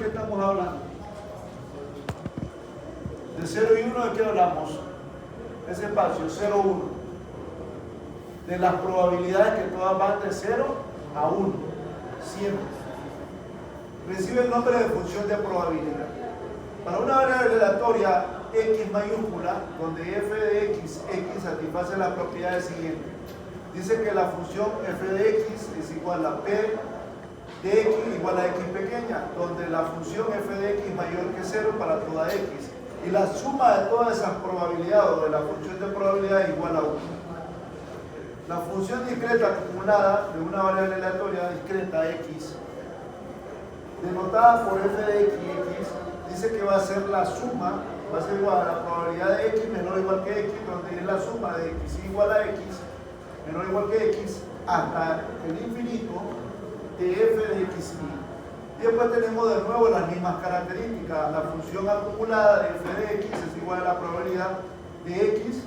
estamos hablando? De 0 y 1, ¿de qué hablamos? Ese espacio, 0, 1. De las probabilidades que todas van de 0 a 1. Siempre. Recibe el nombre de función de probabilidad. Para una variable aleatoria x mayúscula, donde f de x satisface las propiedades siguientes. Dice que la función f de x es igual a p de x igual a x pequeña, donde la función f de x mayor que 0 para toda x. Y la suma de todas esas probabilidades o de la función de probabilidad es igual a 1. La función discreta acumulada de una variable aleatoria discreta x, denotada por f de x, dice que va a ser la suma, va a ser igual a la probabilidad de x menor o igual que x, donde es la suma de x igual a x menor o igual que x hasta el infinito de f de x y. Y después tenemos de nuevo las mismas características. La función acumulada de f de x es igual a la probabilidad de x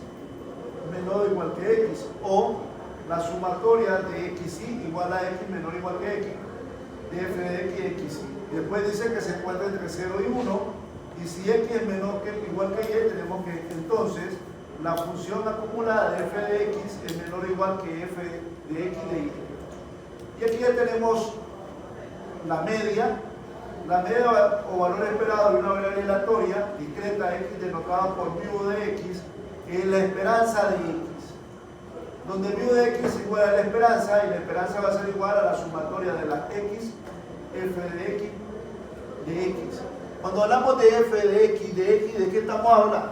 menor o igual que x, o la sumatoria de x y igual a x menor o igual que x de f de x x y. Después dice que se encuentra entre 0 y 1, y si x es menor que igual que y, tenemos que entonces la función acumulada de f de x es menor o igual que f de x de y. Y aquí ya tenemos la media o valor esperado de una variable aleatoria discreta x denotada por mu de x, es la esperanza de x, donde mu de x es igual a la esperanza, y la esperanza va a ser igual a la sumatoria de la x, f de x, de x. Cuando hablamos de f de x, ¿de qué estamos hablando?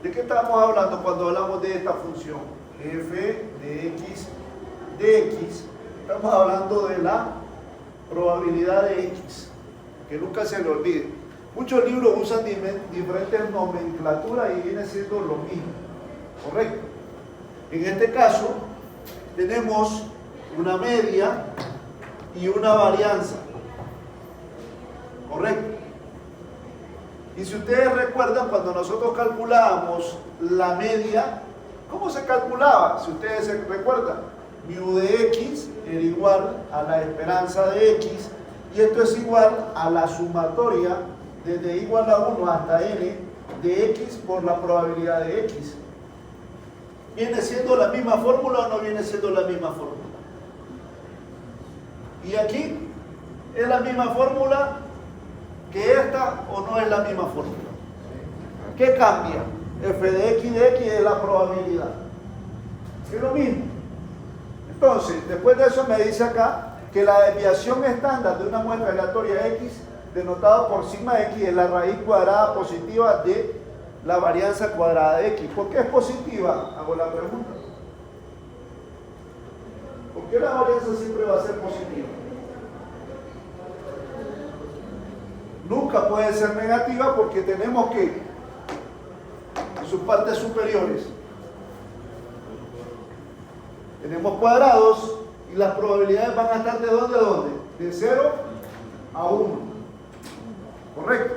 ¿De qué estamos hablando cuando hablamos de esta función? F de x, de x. Estamos hablando de la probabilidad de x, que nunca se le olvide. Muchos libros usan diferentes nomenclaturas y viene siendo lo mismo, ¿correcto? En este caso, tenemos una media y una varianza, ¿correcto? Y si ustedes recuerdan, cuando nosotros calculábamos la media, ¿cómo se calculaba? Si ustedes se recuerdan, mu de x era igual a la esperanza de x, y esto es igual a la sumatoria desde igual a 1 hasta n de x por la probabilidad de x. ¿Viene siendo la misma fórmula o no viene siendo la misma fórmula? Y aquí, ¿es la misma fórmula que esta o no es la misma fórmula? ¿Qué cambia? F de x es la probabilidad. Es lo mismo. Entonces, después de eso me dice acá que la desviación estándar de una muestra aleatoria x, denotada por sigma x, es la raíz cuadrada positiva de la varianza cuadrada de x. ¿Por qué es positiva? Hago la pregunta. ¿Por qué la varianza siempre va a ser positiva? Nunca puede ser negativa, porque tenemos que, en sus partes superiores, tenemos cuadrados, y las probabilidades van a estar ¿de dónde a dónde? De 0 a 1. ¿Correcto?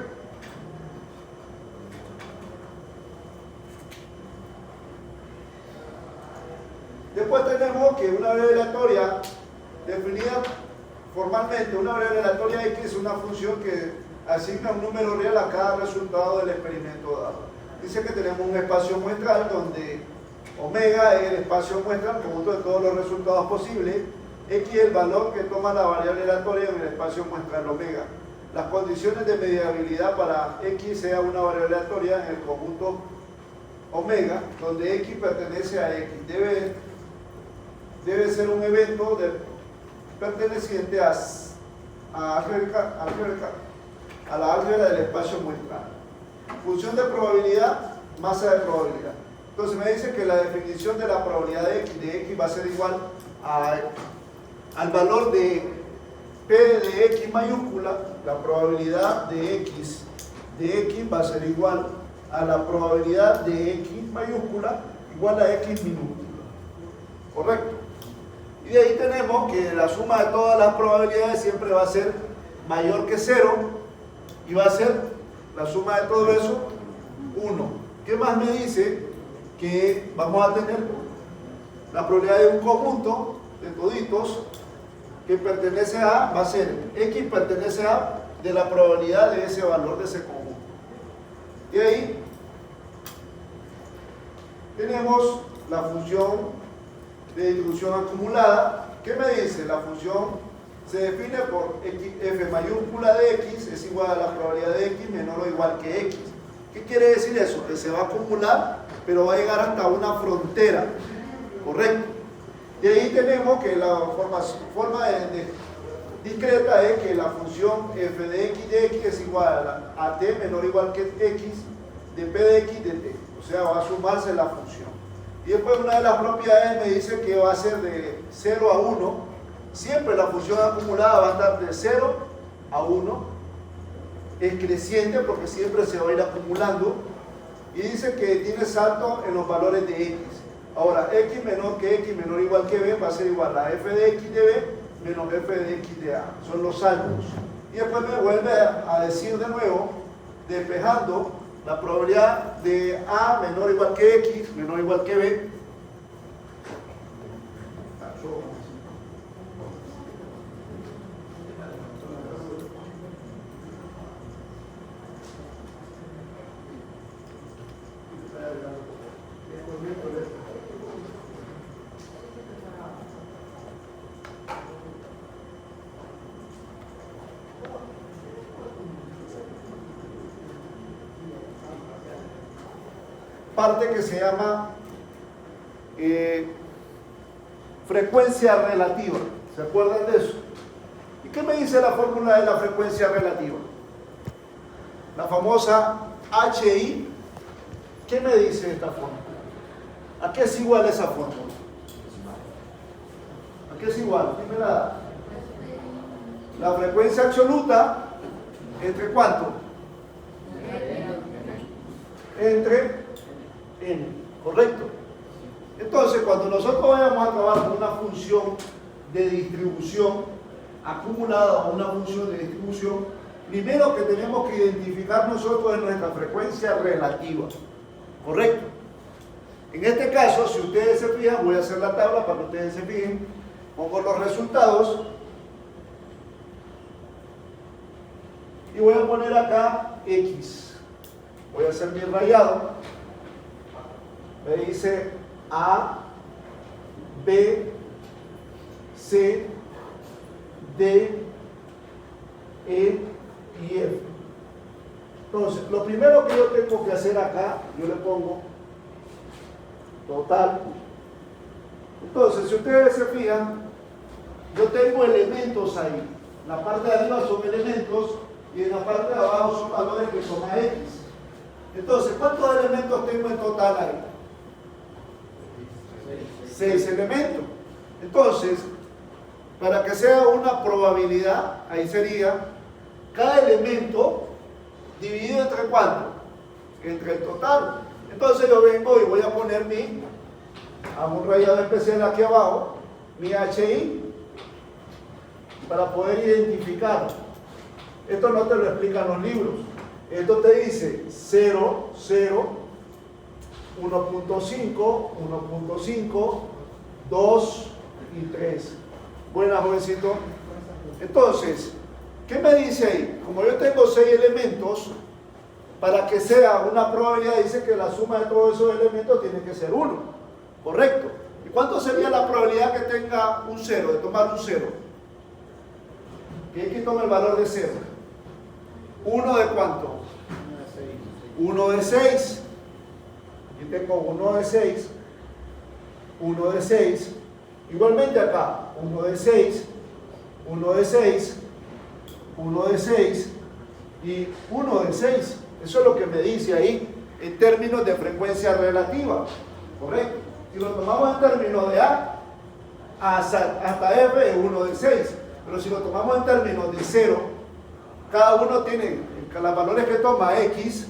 Después tenemos que una variable aleatoria definida formalmente, una variable aleatoria x es una función que asigna un número real a cada resultado del experimento dado. Dice que tenemos un espacio muestral donde omega es el espacio muestral, conjunto de todos los resultados posibles. X es el valor que toma la variable aleatoria en el espacio muestral omega. Las condiciones de mediabilidad para X sea una variable aleatoria en el conjunto omega, donde X pertenece a X. Debe ser un evento perteneciente a la álgebra del espacio muestral. Función de probabilidad, masa de probabilidad. Entonces me dice que la definición de la probabilidad de x va a ser igual al valor de P de x mayúscula. La probabilidad de x va a ser igual a la probabilidad de x mayúscula igual a x minúscula. ¿Correcto? Y de ahí tenemos que la suma de todas las probabilidades siempre va a ser mayor que 0, y va a ser la suma de todo eso 1. ¿Qué más me dice? Que vamos a tener la probabilidad de un conjunto de toditos que pertenece a va a ser X pertenece a de la probabilidad de ese valor de ese conjunto. Y ahí tenemos la función de distribución acumulada. ¿Qué me dice? La función se define por f mayúscula de x es igual a la probabilidad de x menor o igual que x. ¿Qué quiere decir eso? Que se va a acumular, pero va a llegar hasta una frontera, ¿correcto? Y ahí tenemos que la forma discreta es que la función f de x es igual a t menor o igual que x de p de x de t. O sea, va a sumarse la función. Y después una de las propiedades me dice que va a ser de 0 a 1. Siempre la función acumulada va a estar de 0 a 1. Es creciente porque siempre se va a ir acumulando. Y dice que tiene salto en los valores de x. Ahora, x menor que x menor o igual que b va a ser igual a f de x de b menos f de x de a. Son los saltos. Y después me vuelve a decir de nuevo, despejando la probabilidad de a menor o igual que x menor o igual que b. Parte que se llama frecuencia relativa. ¿Se acuerdan de eso? ¿Y qué me dice la fórmula de la frecuencia relativa? La famosa HI. ¿Qué me dice esta fórmula? ¿A qué es igual esa fórmula? ¿A qué es igual? ¿Quién me la da? La frecuencia absoluta, ¿entre cuánto? Entre n, ¿correcto? Entonces, cuando nosotros vayamos a trabajar con una función de distribución acumulada o una función de distribución, primero que tenemos que identificar nosotros es nuestra frecuencia relativa, ¿correcto? En este caso, si ustedes se fijan, voy a hacer la tabla para que ustedes se fijen, pongo los resultados y voy a poner acá x. Voy a hacer mi rayado. Me dice A, B, C, D, E y F. Entonces, lo primero que yo tengo que hacer acá, yo le pongo total. Entonces, si ustedes se fijan, yo tengo elementos ahí. En la parte de arriba son elementos y en la parte de abajo son valores que son a X. Entonces, ¿cuántos elementos tengo en total ahí? 6 elementos. Entonces, para que sea una probabilidad, ahí sería cada elemento dividido entre ¿cuánto? Entre el total. Entonces yo vengo y voy a poner hago un rayado especial aquí abajo, mi HI, para poder identificar. Esto no te lo explican los libros. Esto te dice 0, 0, 1.5, 1.5, 2 y 3. Buena, jovencito. Entonces, ¿qué me dice ahí? Como yo tengo 6 elementos, para que sea una probabilidad, dice que la suma de todos esos elementos tiene que ser 1. ¿Correcto? ¿Y cuánto sería la probabilidad que tenga un 0, de tomar un 0? Que aquí toma el valor de 0. ¿1 de cuánto? 1 de 6. Aquí tengo 1 de 6. 1 de 6. Igualmente acá, 1 de 6. 1 de 6. 1 de 6. Y 1 de 6. Eso es lo que me dice ahí en términos de frecuencia relativa. ¿Correcto? Si lo tomamos en términos de A hasta F es 1 de 6. Pero si lo tomamos en términos de 0, cada uno tiene, los valores que toma X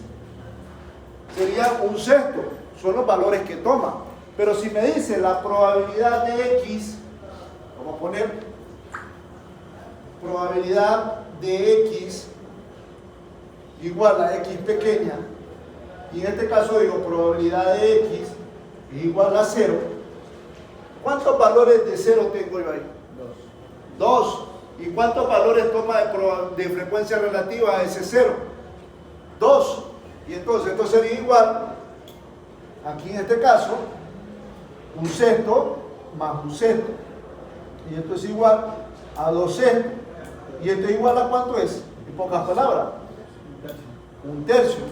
sería un sexto, son los valores que toma. Pero si me dice la probabilidad de X, vamos a poner probabilidad de X igual a X pequeña, y en este caso digo probabilidad de X es igual a 0. ¿Cuántos valores de 0 tengo yo ahí? 2. ¿Y cuántos valores toma de frecuencia relativa a ese 0? 2. Y entonces esto sería igual, aquí en este caso, un sexto más un sexto. Y esto es igual a 2 sextos. ¿Y esto es igual a cuánto es? En pocas palabras, un tercio.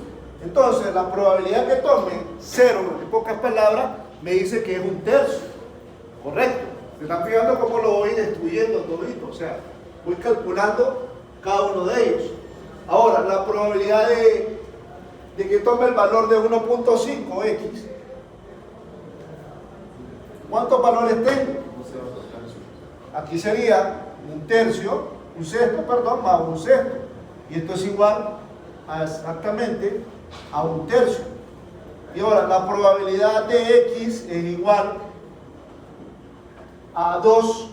Entonces la probabilidad que tome 0, en pocas palabras, me dice que es un tercio. Correcto. ¿Se están fijando cómo lo voy destruyendo todito? O sea, voy calculando cada uno de ellos. Ahora, la probabilidad de que tome el valor de 1.5x. ¿Cuántos valores tengo? Aquí sería un tercio, un sexto, perdón, más un sexto. Y esto es igual a exactamente a un tercio. Y ahora, la probabilidad de x es igual a 2.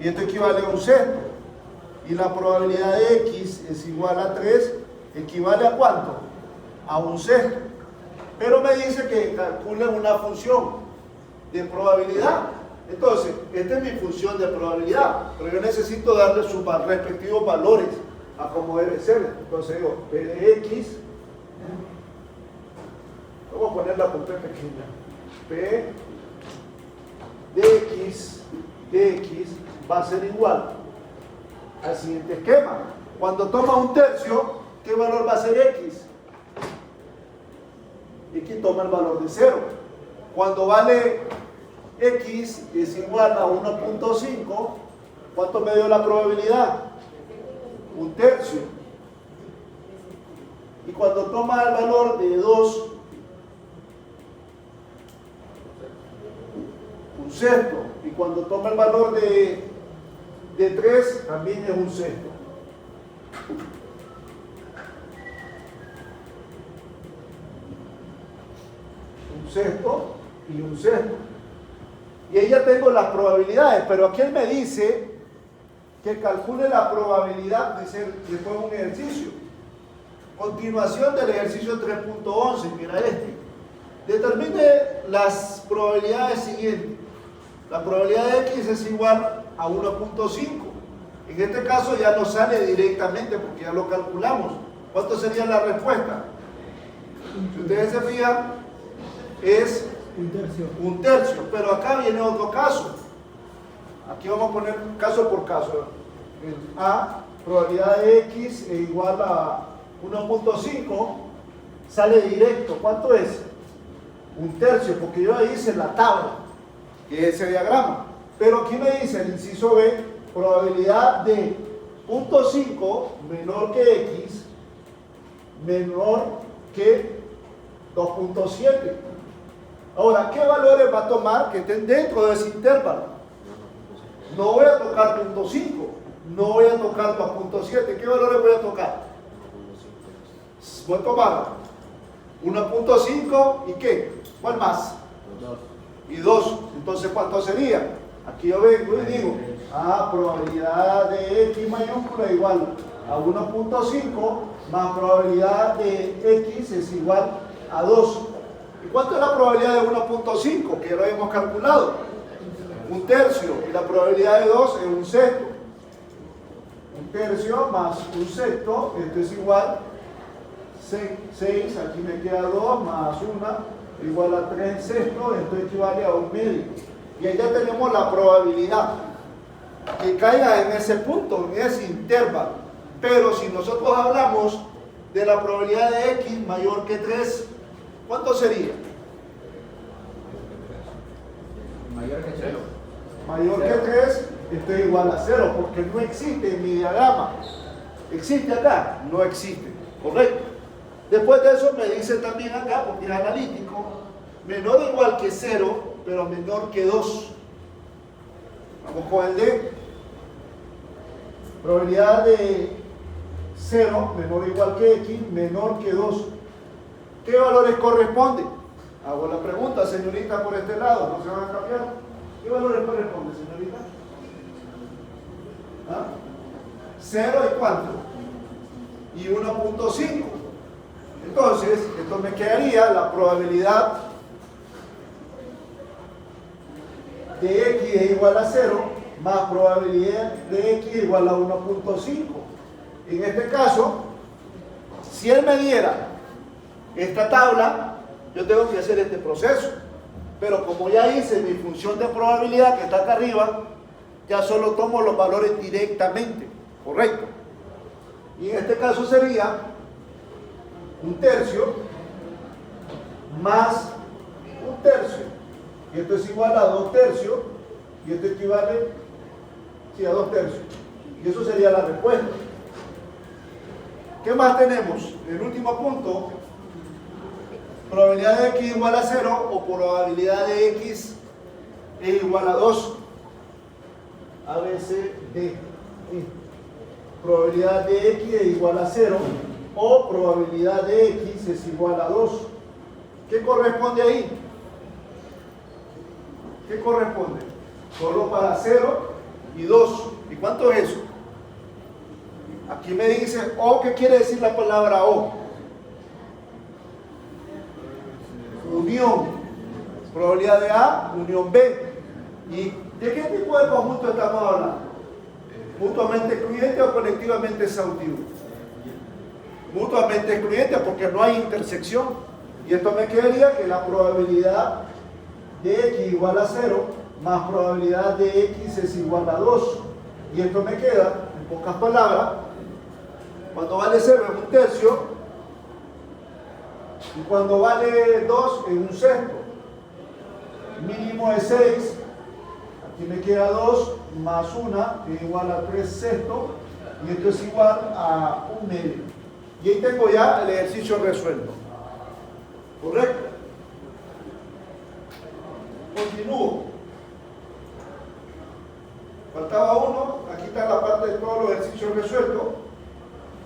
Y esto equivale a un sexto. Y la probabilidad de x es igual a 3. ¿Equivale a cuánto? A un sexto. Pero me dice que calcule una función de probabilidad. Entonces, esta es mi función de probabilidad, pero yo necesito darle sus respectivos valores a como debe ser. Entonces digo, p de x, vamos a ponerla con p pequeña, p de x va a ser igual al siguiente esquema. Cuando toma un tercio, ¿qué valor va a ser x? X toma el valor de 0. Cuando vale x es igual a 1.5, ¿cuánto me dio la probabilidad? Un tercio. Y cuando toma el valor de 2, un sexto. Y cuando toma el valor de 3, también es un sexto. Un sexto y un sexto. Y ahí ya tengo las probabilidades, pero aquí él me dice que calcule la probabilidad de ser después un ejercicio. Continuación del ejercicio 3.11, mira este. Determine las probabilidades siguientes. La probabilidad de x es igual a 1.5. En este caso ya no sale directamente porque ya lo calculamos. ¿Cuánto sería la respuesta? Si ustedes se fijan, es un tercio, pero acá viene otro caso. Aquí vamos a poner caso por caso. A, probabilidad de x es igual a 1.5, sale directo. ¿Cuánto es? Un tercio, porque yo ahí hice la tabla, que es ese diagrama. Pero aquí me dice el inciso B, probabilidad de 0.5 menor que x menor que 2.7. Ahora, ¿qué valores va a tomar que estén dentro de ese intervalo? No voy a tocar 0.5, no voy a tocar 2.7. ¿Qué valores voy a tocar? Voy a tomar 1.5 y ¿qué? ¿Cuál más? 2. Y 2. Entonces, ¿cuánto sería? Aquí yo vengo y digo, probabilidad de x mayúscula igual a 1.5 más probabilidad de x es igual a 2. ¿Y cuánto es la probabilidad de 1.5? Que lo hemos calculado. Un tercio. Y la probabilidad de 2 es un sexto. Un tercio más un sexto, esto es igual 6, aquí me queda 2 más 1, igual a 3 sextos, esto equivale a 1 medio. Y ahí ya tenemos la probabilidad que caiga en ese punto, en ese intervalo. Pero si nosotros hablamos de la probabilidad de x mayor que 3, ¿cuánto sería? Mayor que 0. Mayor que 3, esto es igual a 0, porque no existe en mi diagrama. ¿Existe acá? No existe, correcto. Después de eso me dice también acá, porque es analítico, menor o igual que 0, pero menor que 2. Vamos con el D. Probabilidad de 0, menor o igual que x, menor que 2. ¿Qué valores corresponden? Hago la pregunta, señorita, por este lado, no se van a cambiar. ¿Qué valores corresponden, señorita? 0 y cuánto? Y 1.5. Entonces, esto me quedaría la probabilidad de x es igual a 0 más probabilidad de X igual a 1.5. En este caso, si él me diera esta tabla, yo tengo que hacer este proceso. Pero como ya hice mi función de probabilidad que está acá arriba, ya solo tomo los valores directamente, ¿correcto? Y en este caso sería 1/3 más 1/3. Y esto es igual a 2/3. Y esto equivale a 2/3. Y eso sería la respuesta. ¿Qué más tenemos? El último punto. Probabilidad de X igual a 0 o probabilidad de X es igual a 2. A, B, C, D, E. Probabilidad de X es igual a 0 o probabilidad de X es igual a 2. ¿Qué corresponde ahí? ¿Qué corresponde? Solo para 0 y 2. ¿Y cuánto es eso? Aquí me dice O. ¿Qué quiere decir la palabra O? Unión. Probabilidad de A, unión B. ¿Y de qué tipo de conjunto estamos hablando? ¿Mutuamente excluyente o colectivamente exhaustivo? Mutuamente excluyente porque no hay intersección. Y esto me quedaría que la probabilidad de X igual a 0 más probabilidad de X es igual a 2. Y esto me queda, en pocas palabras, cuando vale 0 es 1/3 y cuando vale 2 es 1/6. Mínimo es 6. Aquí me queda 2 más 1 que es igual a 3/6 y esto es igual a 1/2. Y ahí tengo ya el ejercicio resuelto. ¿Correcto? Continúo. Faltaba uno. Aquí está la parte de todos los ejercicios resueltos.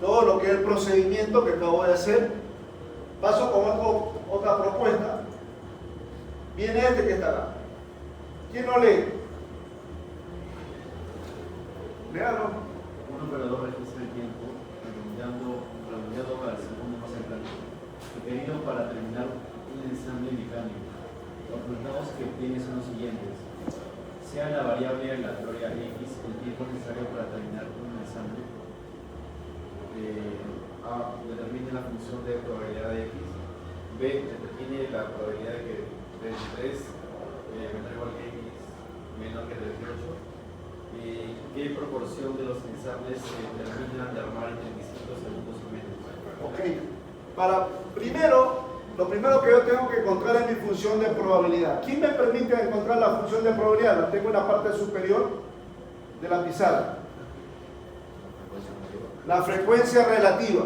Todo lo que es el procedimiento que acabo de hacer. Paso con otra propuesta. Viene este que está acá. ¿Quién lo lee? Léalo. Un operador registra el tiempo, redondeando para el segundo más cercano, requerido para terminar un ensamble mecánico. Los resultados que obtiene son los siguientes. Sea la variable aleatoria X el tiempo necesario para terminar un ensamble. A. Determine la función de probabilidad de X. B. Determine la probabilidad de que 33 menor o igual que X menor que 38. ¿Qué proporción de los ensambles se terminan de armar en 35 segundos o menos? Ok. Lo primero que yo tengo que encontrar es mi función de probabilidad. ¿Quién me permite encontrar la función de probabilidad? La tengo en la parte superior de la pizarra. La frecuencia relativa.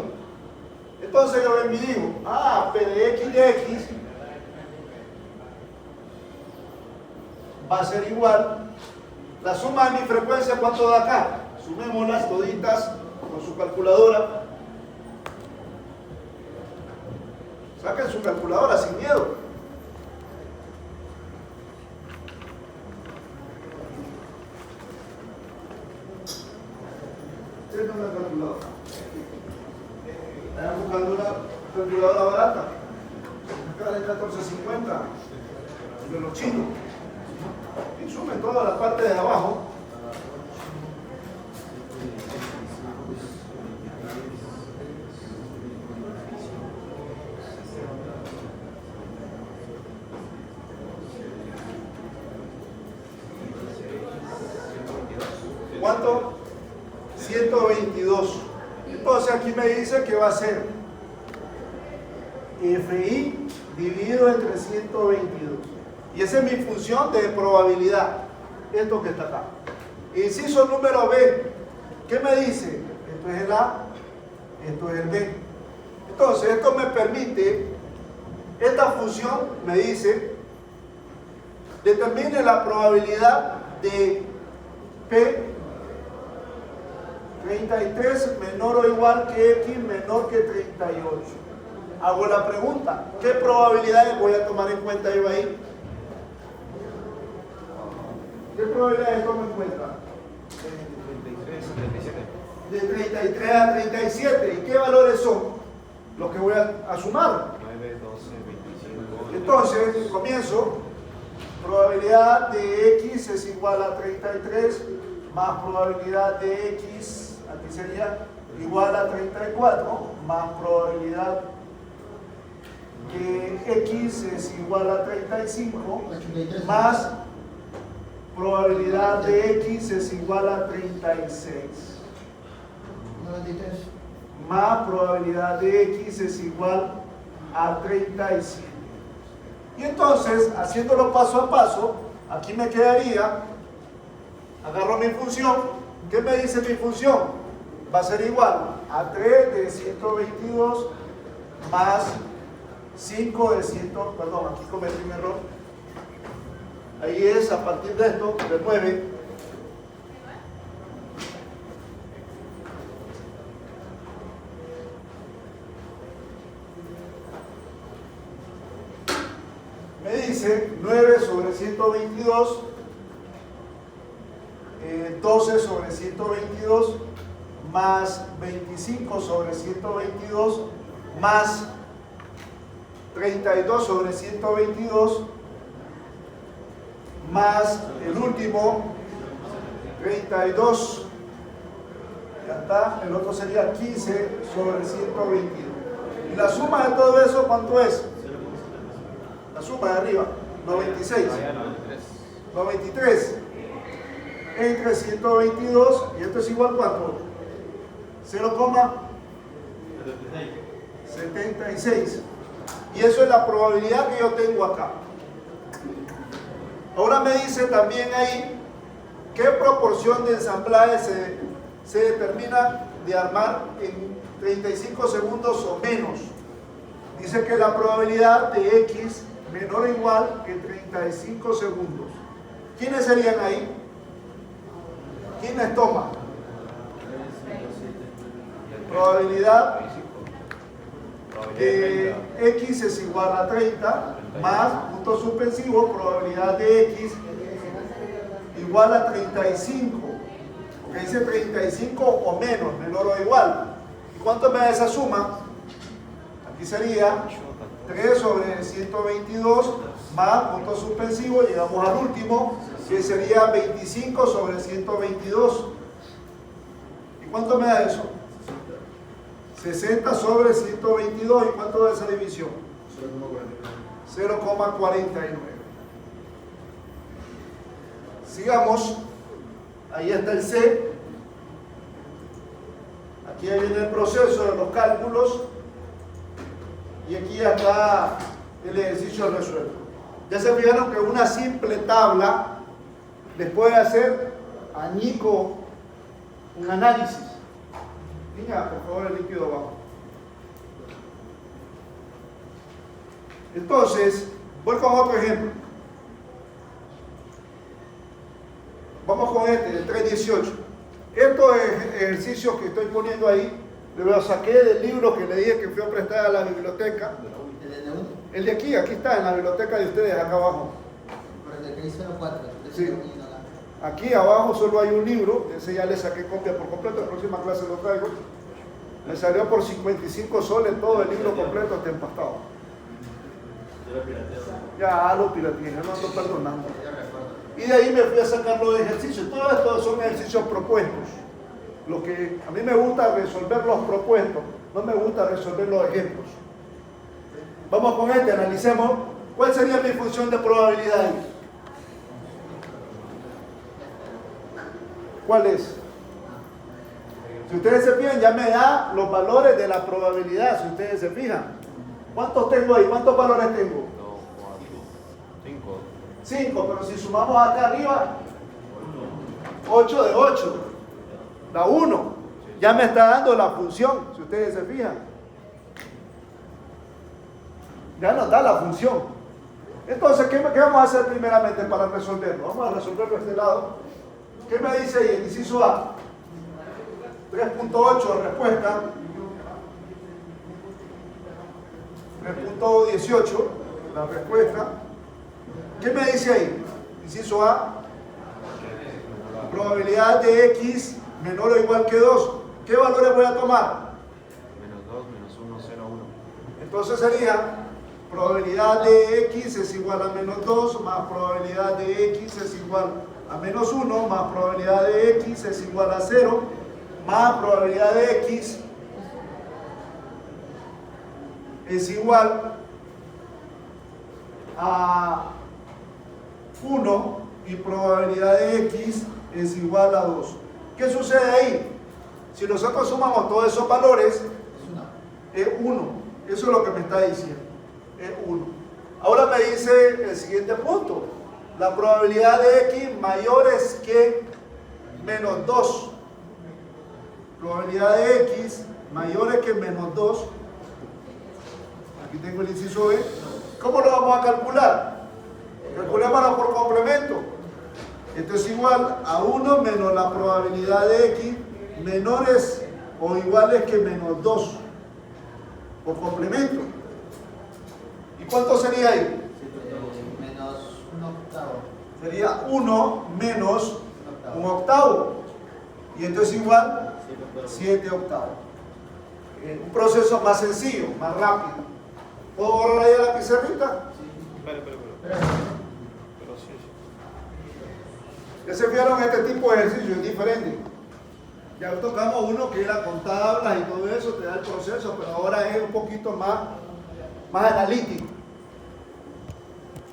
Entonces yo vengo y digo, P de X de X va a ser igual. La suma de mi frecuencia, ¿cuánto da acá? Sumémoslas toditas con su calculadora. Saquen su calculadora sin miedo. Esta es una calculadora. Están buscando una calculadora barata. Acá de 14.50 de los chinos. Y sumen toda la parte de abajo. ¿Cuánto? 122. Entonces aquí me dice que va a ser FI dividido entre 122. Y esa es mi función de probabilidad. Esto que está acá. Inciso número B. ¿Qué me dice? Esto es el A, esto es el B. Entonces esto me permite, esta función me dice, determine la probabilidad de P 33 menor o igual que X menor que 38. Hago la pregunta, ¿qué probabilidades voy a tomar en cuenta yo ahí? ¿Qué probabilidades tomo en cuenta? De 33 a 37. ¿Y qué valores son los que voy a sumar? 9, 12, 25. Entonces, comienzo. Probabilidad de X es igual a 33 más probabilidad de X, aquí sería igual a 34, más probabilidad que X es igual a 35, más probabilidad de X es igual a 36. 93. Más probabilidad de X es igual a 35. Y entonces, haciéndolo paso a paso, aquí me quedaría, agarro mi función, ¿qué me dice mi función? Va a ser igual a 3 de 122 más 5 de 100, perdón, aquí cometí un error. Ahí es, a partir de esto, de 9. Me dice 9 sobre 122, 12 sobre 122, más 25 sobre 122, más 32 sobre 122, más el último 32, ya está, el otro sería 15 sobre 122. Y la suma de todo eso, ¿cuánto es? La suma de arriba, 96. 93 entre 122, y esto es igual ¿cuánto? 0,76. Y eso es la probabilidad que yo tengo acá. Ahora me dice también ahí qué proporción de ensamblaje se determina de armar en 35 segundos o menos. Dice que la probabilidad de X menor o igual que 35 segundos. ¿Quiénes serían ahí? ¿Quiénes toman? Probabilidad de X es igual a 30 más punto suspensivo, probabilidad de X igual a 35, porque dice 35 o menos, menor o igual. ¿Y cuánto me da esa suma? Aquí sería 3 sobre 122 más punto suspensivo, llegamos al último, que sería 25 sobre 122. ¿Y cuánto me da eso? 60 sobre 122. ¿Y cuánto da esa división? 0,49. Sigamos. Ahí está el C. Aquí viene el proceso de los cálculos. Y aquí ya está el ejercicio resuelto. Ya se fijaron que una simple tabla les puede hacer añico un análisis. Venga, por favor, el líquido abajo. Entonces, voy con otro ejemplo. Vamos con este, el 318. Estos ejercicios que estoy poniendo ahí, los saqué del libro que le dije que fui a prestar a la biblioteca. El de aquí está en la biblioteca de ustedes, acá abajo. Sí. Aquí abajo solo hay un libro, ese ya le saqué copia por completo, la próxima clase lo traigo. Me salió por 55 soles todo el libro completo, está empastado. Ya lo pirateé, no ando perdonando. Y de ahí me fui a sacar los ejercicios. Todos estos son ejercicios propuestos. Lo que a mí me gusta resolver los propuestos, no me gusta resolver los ejemplos. Vamos con este, analicemos. ¿Cuál sería mi función de probabilidad ahí? ¿Cuál es? Si ustedes se fijan, ya me da los valores de la probabilidad, si ustedes se fijan. ¿Cuántos tengo ahí? ¿Cuántos valores tengo? 5, pero si sumamos acá arriba, 8 de 8, da 1. Ya me está dando la función, si ustedes se fijan. Ya nos da la función. Entonces, ¿qué vamos a hacer primeramente para resolverlo? Vamos a resolverlo de este lado. ¿Qué me dice ahí? El inciso A. 3.8 respuesta. 3.18 la respuesta. ¿Qué me dice ahí? Inciso A. Probabilidad de X menor o igual que 2. ¿Qué valores voy a tomar? -2, -1, 0, 1. Entonces sería probabilidad de X es igual a -2 más probabilidad de X es igual a menos 1 más probabilidad de X es igual a 0 más probabilidad de X es igual a 1 y probabilidad de X es igual a 2. ¿Qué sucede ahí? Si nosotros sumamos todos esos valores, es 1. Eso es lo que me está diciendo. Es 1. Ahora me dice el siguiente punto. La probabilidad de X mayor es que menos 2. Probabilidad de X mayor es que menos 2. Aquí tengo el inciso B. ¿Cómo lo vamos a calcular? Calculémoslo por complemento. Esto es igual a 1 menos la probabilidad de X menores o iguales que menos 2 por complemento. ¿Y cuánto sería ahí? Menos un octavo. Sería 1 menos un octavo. Y esto es igual a 7 octavos. Un proceso más sencillo, más rápido. ¿Puedo borrar ahí la pizarrita? Pero sí. Ya se fijaron, este tipo de ejercicio es diferente. Ya tocamos uno que era con tablas y todo eso, te da el proceso, pero ahora es un poquito más analítico.